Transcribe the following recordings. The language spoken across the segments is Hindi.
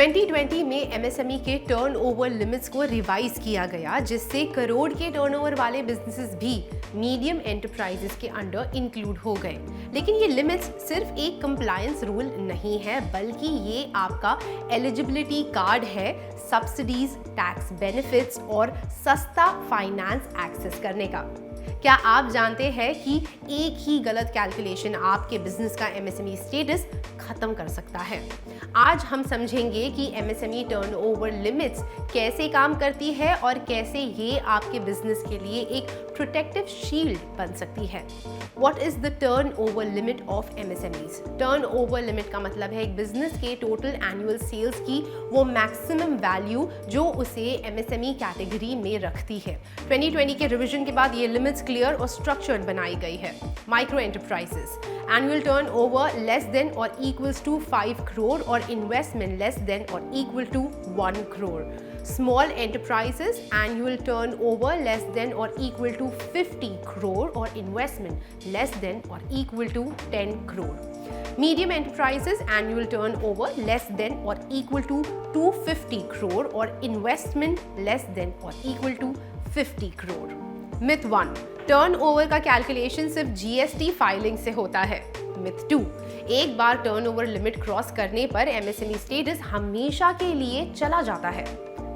2020 में एमएसएमई के टर्नओवर लिमिट्स को रिवाइज किया गया, जिससे करोड़ के टर्नओवर वाले बिजनेसेस भी मीडियम एंटरप्राइजेस के अंडर इंक्लूड हो गए। लेकिन ये लिमिट्स सिर्फ एक कंप्लायंस रूल नहीं है, बल्कि ये आपका एलिजिबिलिटी कार्ड है सब्सिडीज, टैक्स बेनिफिट्स और सस्ता फाइनेंस एक्सेस करने का। क्या आप जानते हैं कि एक ही गलत कैलकुलेशन आपके बिजनेस का एमएसएमई स्टेटस खत्म कर सकता है? आज हम समझेंगे कि एमएसएमई टर्नओवर लिमिट्स कैसे काम करती है और कैसे ये आपके बिजनेस के लिए एक प्रोटेक्टिव शील्ड बन सकती है। What is the turnover limit of MSMEs? Turnover limit का मतलब है एक बिजनेस के टोटल एनुअल सेल्स की वो मैक्सिमम वैल्यू जो उसे एमएसएमई कैटेगरी में रखती है। 2020 के रिवीजन के बाद ये लिमिट्स क्लियर और स्ट्रक्चर्ड बनाई गई है। Micro enterprises annual turnover less than और इक्वल्स टू 5 करोड़ और इन्वेस्टमेंट लेस देन और equal to 1 crore. Small enterprises annual turnover less than or equal to 50 crore or investment less than or equal to 10 crore. Medium enterprises annual turnover less than or equal to 250 crore or investment less than or equal to 50 crore. Myth 1, turnover का कैलकुलेशन सिर्फ जीएसटी फाइलिंग से होता है। मिथ 2, एक बार टर्नओवर लिमिट क्रॉस करने पर एमएसएमई स्टेटस हमेशा के लिए चला जाता है।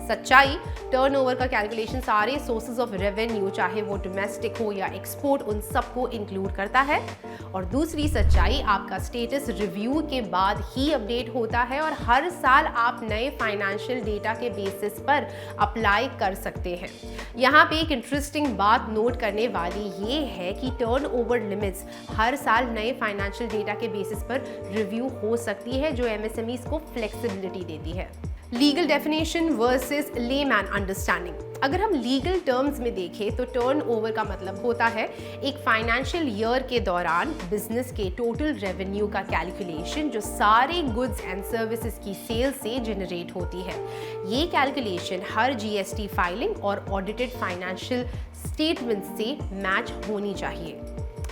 सच्चाई, टर्नओवर का कैलकुलेशन सारे सोर्सेज ऑफ रेवेन्यू, चाहे वो डोमेस्टिक हो या एक्सपोर्ट, उन सबको इंक्लूड करता है। और दूसरी सच्चाई, आपका स्टेटस रिव्यू के बाद ही अपडेट होता है और हर साल आप नए फाइनेंशियल डेटा के बेसिस पर अप्लाई कर सकते हैं। यहाँ पे एक इंटरेस्टिंग बात नोट करने वाली ये है कि टर्नओवर लिमिट्स हर साल नए फाइनेंशियल डेटा के बेसिस पर रिव्यू हो सकती है, जो एमएसएमईज को फ्लेक्सिबिलिटी देती है। Legal definition versus layman understanding. अगर हम लीगल टर्म्स में देखें तो टर्नओवर का मतलब होता है एक फाइनेंशियल ईयर के दौरान बिजनेस के टोटल रेवेन्यू का कैलकुलेशन जो सारे गुड्स एंड सर्विसेज की सेल से जनरेट होती है। ये कैलकुलेशन हर जीएसटी फाइलिंग और ऑडिटेड फाइनेंशियल स्टेटमेंट से मैच होनी चाहिए।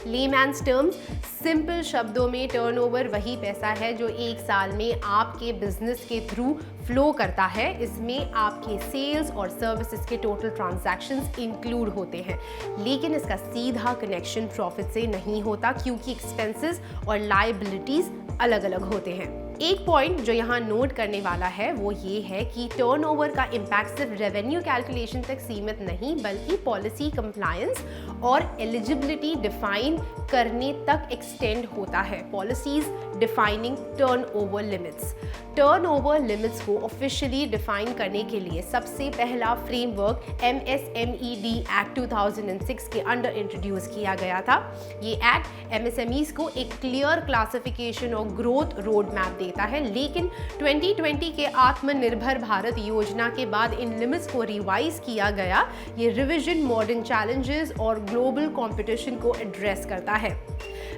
लेमैन्स टर्म्स, सिंपल शब्दों में टर्नओवर वही पैसा है जो एक साल में आपके बिजनेस के थ्रू फ्लो करता है। इसमें आपके सेल्स और सर्विसेज के टोटल ट्रांजैक्शंस इंक्लूड होते हैं, लेकिन इसका सीधा कनेक्शन प्रॉफिट से नहीं होता क्योंकि एक्सपेंसेस और लायबिलिटीज अलग अलग होते हैं। एक पॉइंट जो यहाँ नोट करने वाला है वो ये है कि टर्नओवर का इम्पैक्ट सिर्फ रेवेन्यू कैलकुलेशन तक सीमित नहीं, बल्कि पॉलिसी कंप्लायंस और एलिजिबिलिटी डिफाइन करने तक एक्सटेंड होता है। Policies defining turnover limits. Turnover limits को ऑफिशियली डिफाइन करने के लिए सबसे पहला फ्रेमवर्क MSMED एक्ट 2006 के अंडर इंट्रोड्यूस किया गया था। ये एक्ट एमएसएमईज को एक क्लियर क्लासिफिकेशन और ग्रोथ रोड मैप देता है, लेकिन 2020 के आत्मनिर्भर भारत योजना के बाद इन लिमिट्स को रिवाइज किया गया। ये रिवीजन मॉडर्न चैलेंजेस और ग्लोबल कंपटीशन को एड्रेस करता है।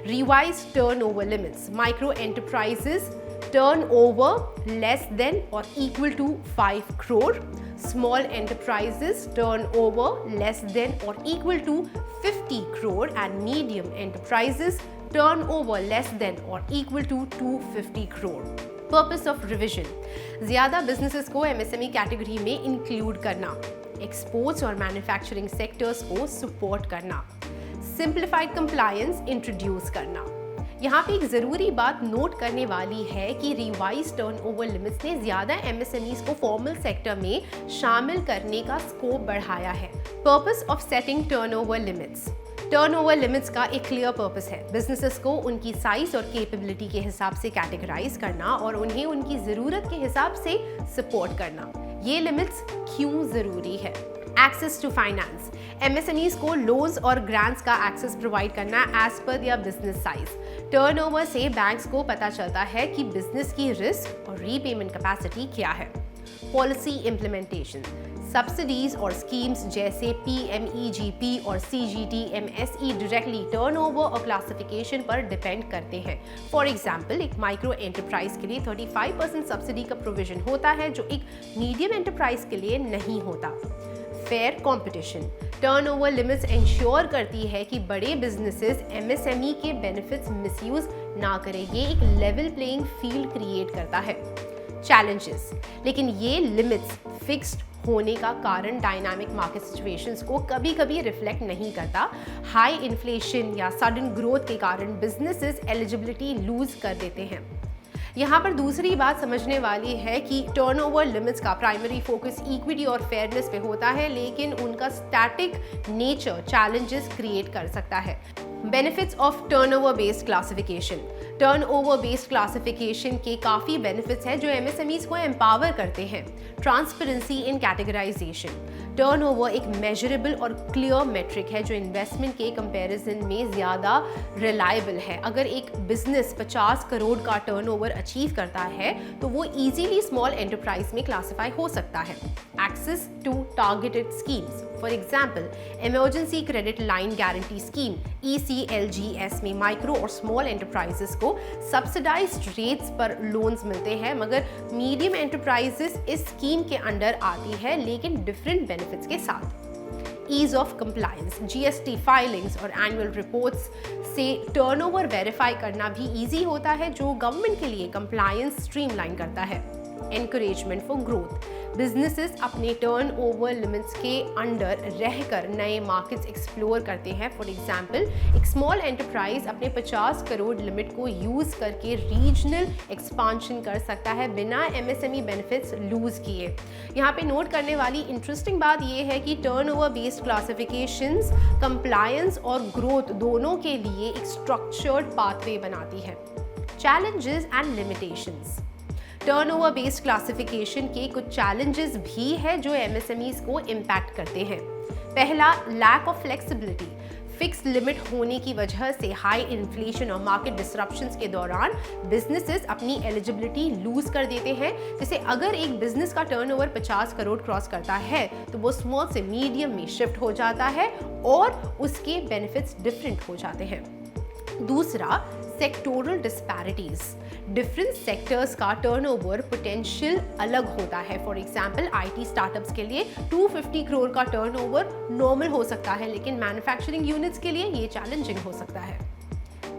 Revise turnover limits. Micro enterprises turnover less than or equal to 5 crore, small enterprises turnover less than or equal to 50 crore and medium enterprises turnover less than or equal to 250 crore. Purpose of revision: ज़्यादा बिजनेसेस को एमएसएमई कैटेगरी में इंक्लूड करना, एक्सपोर्ट्स और मैन्युफैक्चरिंग सेक्टर्स को सपोर्ट करना, सिंप्लीफाइड कंप्लायंस इंट्रोड्यूस करना। यहाँ पे एक ज़रूरी बात नोट करने वाली है कि रिवाइज टर्नओवर लिमिट्स ने ज़्यादा एमएसएमईज को फॉर्मल सेक्टर में शामिल करने का स्कोप बढ़ाया है। Purpose of setting turnover limits. Turnover limits का एक क्लियर पर्पस है बिजनेसेस को उनकी साइज और कैपेबिलिटी के हिसाब से कैटेगराइज करना और उन्हें उनकी ज़रूरत के हिसाब से सपोर्ट करना। ये लिमिट्स क्यों ज़रूरी है? Access to finance. एमएसएमईज को लोन्स और ग्रांट्स का एक्सेस प्रोवाइड करना as per their business size. Turnover से बैंक्स को पता चलता है कि बिजनेस की रिस्क और रीपेमेंट कैपेसिटी क्या है। Policy implementation. सब्सिडीज और स्कीम्स जैसे PMEGP और CGTMSE डायरेक्टली टर्नओवर और क्लासिफिकेशन पर डिपेंड करते हैं। फॉर एग्जाम्पल, एक माइक्रो एंटरप्राइज के लिए 35% सब्सिडी का प्रोविजन होता है जो एक मीडियम एंटरप्राइज के लिए नहीं होता। Fair competition. Turnover limits ensure करती है कि बड़े बिजनेसेस एमएसएमई के बेनिफिट्स मिसयूज ना करें। ये एक लेवल प्लेइंग फील्ड क्रिएट करता है। चैलेंजेस, लेकिन ये लिमिट्स फिक्स्ड होने का कारण डायनामिक मार्केट सिचुएशंस को कभी कभी रिफ्लेक्ट नहीं करता। हाई इन्फ्लेशन या सडन ग्रोथ के कारण बिजनेसेस एलिजिबिलिटी लूज कर देते हैं। यहाँ पर दूसरी बात समझने वाली है कि टर्नओवर लिमिट्स का प्राइमरी फोकस इक्विटी और फेयरनेस पे होता है, लेकिन उनका स्टैटिक नेचर चैलेंजेस क्रिएट कर सकता है। Benefits of turnover based classification. Turnover based classification के काफ़ी बेनिफिट्स हैं जो एमएसएमईज को एम्पावर करते हैं। Transparency in categorisation. टर्नओवर एक मेजरेबल और क्लियर मेट्रिक है जो इन्वेस्टमेंट के कंपैरिजन में ज़्यादा रिलायबल है। अगर एक बिजनेस 50 करोड़ का टर्नओवर अचीव करता है तो वो इजीली स्मॉल एंटरप्राइज में क्लासिफाई हो सकता है। Access to targeted schemes, for example emergency credit line guarantee scheme ECLGS में माइक्रो और स्मॉल एंटरप्राइजेस को सब्सिडाइज्ड रेट्स पर लोन्स मिलते हैं, मगर मीडियम एंटरप्राइजेस इस स्कीम के अंडर आती है लेकिन डिफरेंट बेनिफिट्स के साथ। Ease of compliance. GST filings और एनुअल रिपोर्ट्स से टर्नओवर वेरीफाई करना भी ईजी होता है जो गवर्नमेंट के लिए कंप्लायंस स्ट्रीमलाइन करता है। Encouragement for growth. बिजनेसेस अपने टर्नओवर लिमिट्स के अंडर रहकर नए मार्केट्स एक्सप्लोर करते हैं। फॉर एग्जांपल एक स्मॉल एंटरप्राइज अपने 50 करोड़ लिमिट को यूज़ करके रीजनल एक्सपांशन कर सकता है बिना MSME बेनिफिट्स लूज किए। यहाँ पे नोट करने वाली इंटरेस्टिंग बात यह है कि टर्नओवर बेस्ड क्लासिफिकेशंस कंप्लायंस और ग्रोथ दोनों के लिए एक स्ट्रक्चर्ड पाथवे बनाती है। Challenges and limitations. Turnover based classification के कुछ चैलेंजेस भी हैं जो एमएसएमईज को इम्पैक्ट करते हैं। पहला, lack of flexibility. Fix limit होने की वजह से हाई इन्फ्लेशन और मार्केट डिसरप्शंस के दौरान बिजनेसेस अपनी एलिजिबिलिटी लूज कर देते हैं। जैसे अगर एक बिजनेस का टर्नओवर 50 करोड़ क्रॉस करता है तो वो स्मॉल से मीडियम में शिफ्ट हो जाता है और उसके बेनिफिट्स डिफरेंट हो जाते हैं। दूसरा, सेक्टोरल डिस्पैरिटीज। डिफरेंट सेक्टर्स का टर्नओवर पोटेंशियल अलग होता है। फॉर एग्जांपल IT स्टार्टअप्स के लिए 250 करोड़ का टर्नओवर नॉर्मल हो सकता है, लेकिन मैन्युफैक्चरिंग यूनिट्स के लिए ये चैलेंजिंग हो सकता है।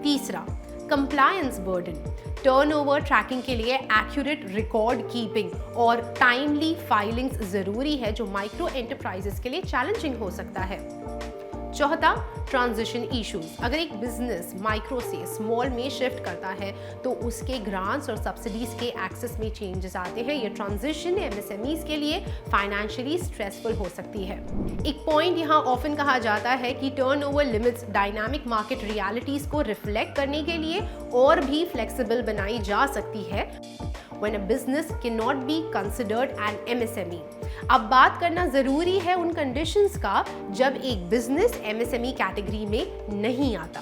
तीसरा, कंप्लायंस बर्डन। टर्नओवर ट्रैकिंग के लिए एक्यूरेट रिकॉर्ड कीपिंग और टाइमली फाइलिंग्स ज़रूरी है जो माइक्रो एंटरप्राइजेस के लिए चैलेंजिंग हो सकता है। चौथा, ट्रांजिशन इश्यूज। अगर एक बिजनेस माइक्रो से स्मॉल में शिफ्ट करता है तो उसके ग्रांट्स और सब्सिडीज के एक्सेस में चेंजेस आते हैं। ये ट्रांजिशन एमएसएमईज के लिए फाइनेंशियली स्ट्रेसफुल हो सकती है। एक पॉइंट यहाँ ऑफन कहा जाता है कि turnover limits dynamic market realities को रिफ्लेक्ट करने के लिए और भी फ्लेक्सिबल बनाई जा सकती है when a business cannot be considered an MSME। अब बात करना ज़रूरी है उन कंडीशंस का जब एक बिजनेस MSME कैटेगरी में नहीं आता।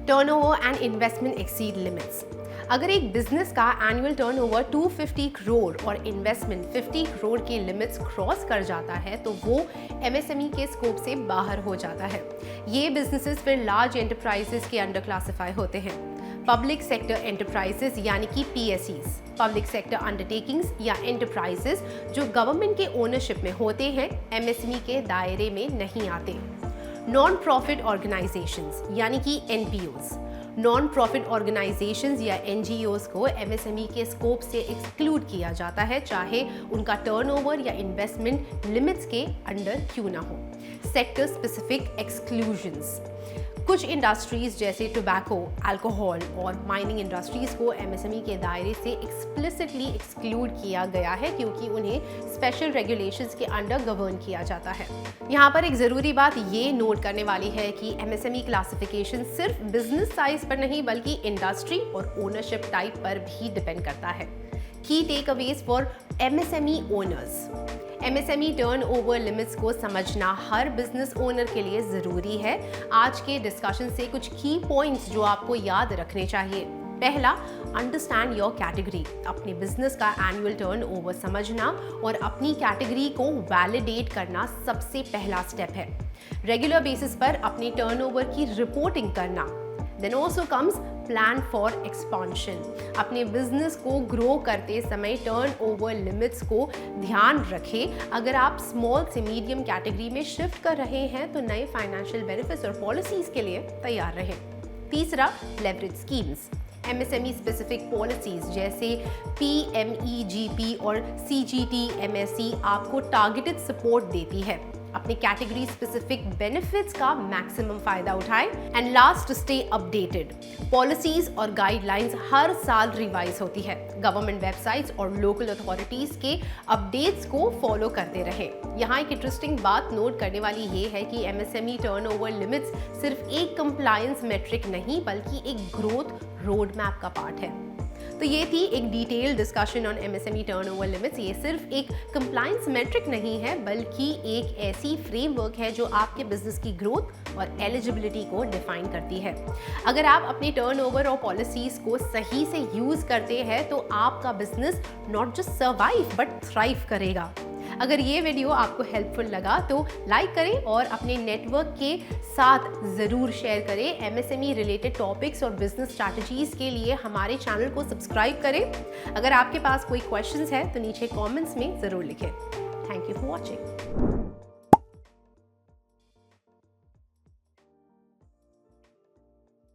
Turnover and investment exceed limits. अगर एक बिजनेस का एनुअल टर्नओवर 250 करोड़ और इन्वेस्टमेंट 50 करोड़ के लिमिट्स क्रॉस कर जाता है तो वो MSME के स्कोप से बाहर हो जाता है। ये बिजनेसेस फिर लार्ज एंटरप्राइजेस के अंडर क्लासिफाई होते हैं। पब्लिक सेक्टर एंटरप्राइजेस यानी कि PSEs, पब्लिक सेक्टर अंडरटेकिंग्स या एंटरप्राइजेस जो गवर्नमेंट के ओनरशिप में होते हैं MSME के दायरे में नहीं आते। नॉन प्रॉफिट ऑर्गेनाइजेशंस यानी कि NPOs। नॉन प्रॉफिट ऑर्गेनाइजेशंस या NGOs को MSME के स्कोप से एक्सक्लूड किया जाता है, चाहे उनका टर्नओवर या इन्वेस्टमेंट लिमिट्स के अंडर क्यों ना हो। Sector specific exclusions. कुछ इंडस्ट्रीज जैसे टोबैको, अल्कोहल और माइनिंग इंडस्ट्रीज को MSME के दायरे से एक्सप्लिसिटली एक्सक्लूड किया गया है क्योंकि उन्हें स्पेशल रेगुलेशंस के अंडर गवर्न किया जाता है। यहाँ पर एक ज़रूरी बात ये नोट करने वाली है कि MSME क्लासिफिकेशन सिर्फ बिजनेस साइज पर नहीं बल्कि इंडस्ट्री और ओनरशिप टाइप पर भी डिपेंड करता है। Key takeaways for MSME owners. MSME turnover limits को समझना हर बिजनेस ओनर के लिए ज़रूरी है। आज के डिस्कशन से कुछ की पॉइंट्स जो आपको याद रखने चाहिए। पहला, अंडरस्टैंड योर कैटेगरी। अपने बिजनेस का एनुअल टर्नओवर समझना और अपनी कैटेगरी को वैलिडेट करना सबसे पहला स्टेप है। रेगुलर बेसिस पर अपने टर्नओवर की रिपोर्टिंग करना। Then also comes plan for expansion। अपने बिजनेस को ग्रो करते समय टर्नओवर लिमिट्स को ध्यान रखें। अगर आप स्मॉल से मीडियम कैटेगरी में शिफ्ट कर रहे हैं तो नए फाइनेंशियल बेनिफिट्स और पॉलिसीज के लिए तैयार रहें। तीसरा, leverage schemes. MSME specific policies जैसे PMEGP और CGTMSE आपको टारगेटेड सपोर्ट देती है। अपने कैटेगरी स्पेसिफिक बेनिफिट्स का मैक्सिमम फायदा उठाएं। And last, stay updated. Policies और गाइडलाइंस हर साल रिवाइज होती है। गवर्नमेंट वेबसाइट्स और लोकल अथॉरिटीज के अपडेट्स को फॉलो करते रहें। यहाँ एक इंटरेस्टिंग बात नोट करने वाली ये है कि MSME टर्नओवर लिमिट्स सिर्फ एक कंप्लायंस मेट्रिक नहीं बल्कि एक ग्रोथ रोड मैप का पार्ट है। तो ये थी एक detail discussion on MSME turnover limits. ये सिर्फ एक कंप्लायंस मेट्रिक नहीं है बल्कि एक ऐसी फ्रेमवर्क है जो आपके बिजनेस की ग्रोथ और एलिजिबिलिटी को डिफाइन करती है। अगर आप अपने टर्नओवर और पॉलिसीज को सही से यूज करते हैं तो आपका business not just survive but thrive करेगा। अगर ये वीडियो आपको हेल्पफुल लगा तो लाइक करें और अपने नेटवर्क के साथ ज़रूर शेयर करें। MSME रिलेटेड टॉपिक्स और बिजनेस स्ट्रैटेजीज के लिए हमारे चैनल को सब्सक्राइब करें। अगर आपके पास कोई क्वेश्चंस है तो नीचे कमेंट्स में ज़रूर लिखें। Thank you for watching.